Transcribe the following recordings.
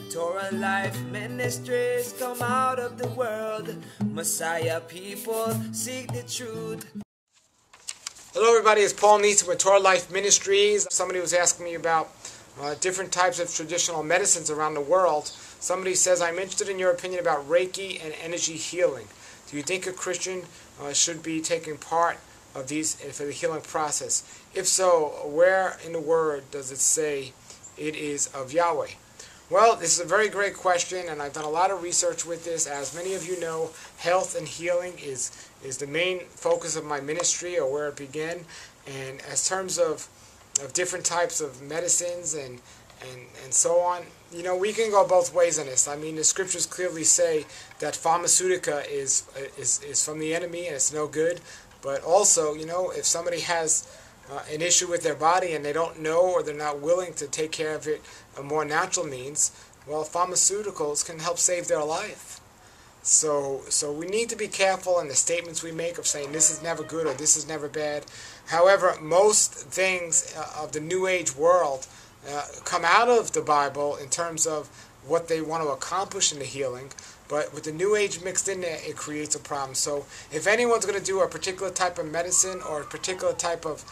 Torah Life Ministries come out of the world. Messiah people seek the truth. Hello everybody, it's Paul Neeson with Torah Life Ministries. Somebody was asking me about different types of traditional medicines around the world. Somebody says, I'm interested in your opinion about Reiki and energy healing. Do you think a Christian should be taking part of these for the healing process? If so, where in the Word does it say it is of Yahweh? Well, this is a very great question, and I've done a lot of research with this. As many of you know, health and healing is the main focus of my ministry, or where it began. And as terms of different types of medicines and so on, you know, we can go both ways on this. I mean, the scriptures clearly say that pharmaceutica is from the enemy and it's no good. But also, you know, if somebody has an issue with their body and they don't know, or they're not willing to take care of it a more natural means, well, pharmaceuticals can help save their life. So we need to be careful in the statements we make of saying this is never good or this is never bad. However, most things of the New Age world come out of the Bible in terms of what they want to accomplish in the healing. But with the New Age mixed in there, it creates a problem. So if anyone's going to do a particular type of medicine or a particular type of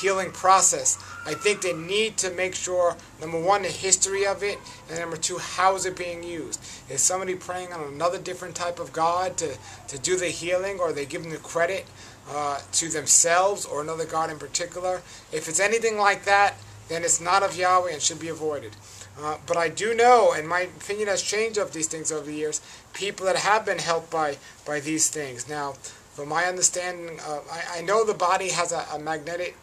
healing process, I think they need to make sure, number one, the history of it, and number two, how is it being used? Is somebody praying on another different type of God to do the healing, or are they giving the credit to themselves or another God in particular? If it's anything like that, then it's not of Yahweh and should be avoided. But I do know, and my opinion has changed of these things over the years, people that have been helped by these things. Now, from my understanding, I know the body has a magnetic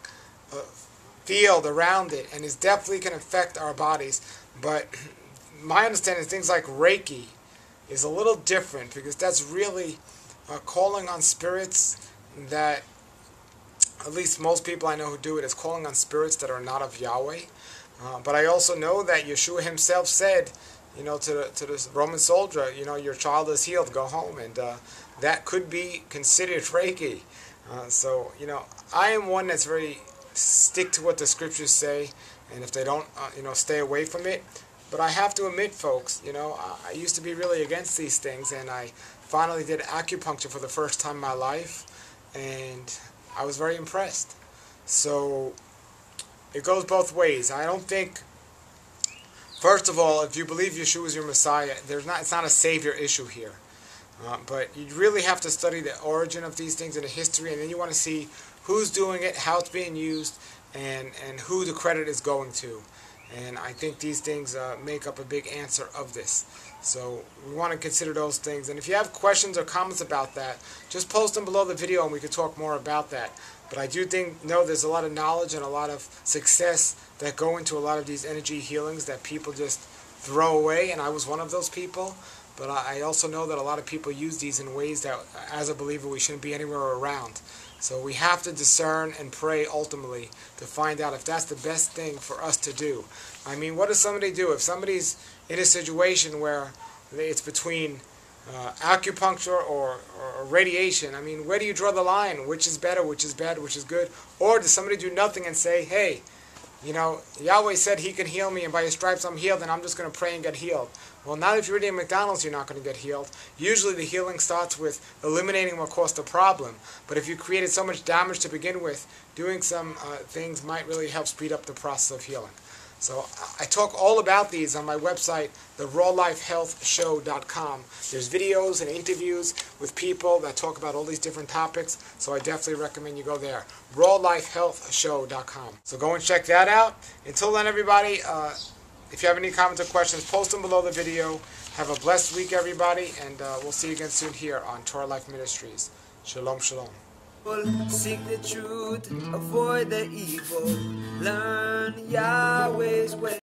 field around it, and it definitely can affect our bodies. But my understanding is things like Reiki is a little different, because that's really calling on spirits that, at least most people I know who do it, is calling on spirits that are not of Yahweh. But I also know that Yeshua himself said, you know, to the Roman soldier, you know, your child is healed, go home. And that could be considered Reiki. So, you know, I am one that's very stick to what the scriptures say, and if they don't, you know, stay away from it. But I have to admit, folks, you know, I used to be really against these things, and I finally did acupuncture for the first time in my life, and I was very impressed. So it goes both ways. I don't think, first of all, if you believe Yeshua is your Messiah, it's not a savior issue here. But you really have to study the origin of these things and the history, and then you want to see who's doing it, how it's being used, and who the credit is going to. And I think these things make up a big answer of this. So we want to consider those things. And if you have questions or comments about that, just post them below the video and we can talk more about that. But I do know there's a lot of knowledge and a lot of success that go into a lot of these energy healings that people just throw away, and I was one of those people. But I also know that a lot of people use these in ways that, as a believer, we shouldn't be anywhere around. So we have to discern and pray ultimately to find out if that's the best thing for us to do. I mean, what does somebody do? If somebody's in a situation where it's between acupuncture or radiation, I mean, where do you draw the line? Which is better, which is bad, which is good? Or does somebody do nothing and say, hey, you know, Yahweh said he can heal me, and by his stripes I'm healed, and I'm just going to pray and get healed? Well, not if you're eating McDonald's, you're not going to get healed. Usually the healing starts with eliminating what caused the problem. But if you created so much damage to begin with, doing some things might really help speed up the process of healing. So I talk all about these on my website, therawlifehealthshow.com. There's videos and interviews with people that talk about all these different topics, so I definitely recommend you go there, rawlifehealthshow.com. So go and check that out. Until then, everybody, if you have any comments or questions, post them below the video. Have a blessed week, everybody, and we'll see you again soon here on Torah Life Ministries. Shalom, shalom. Seek the truth, avoid the evil, learn Yahweh's way.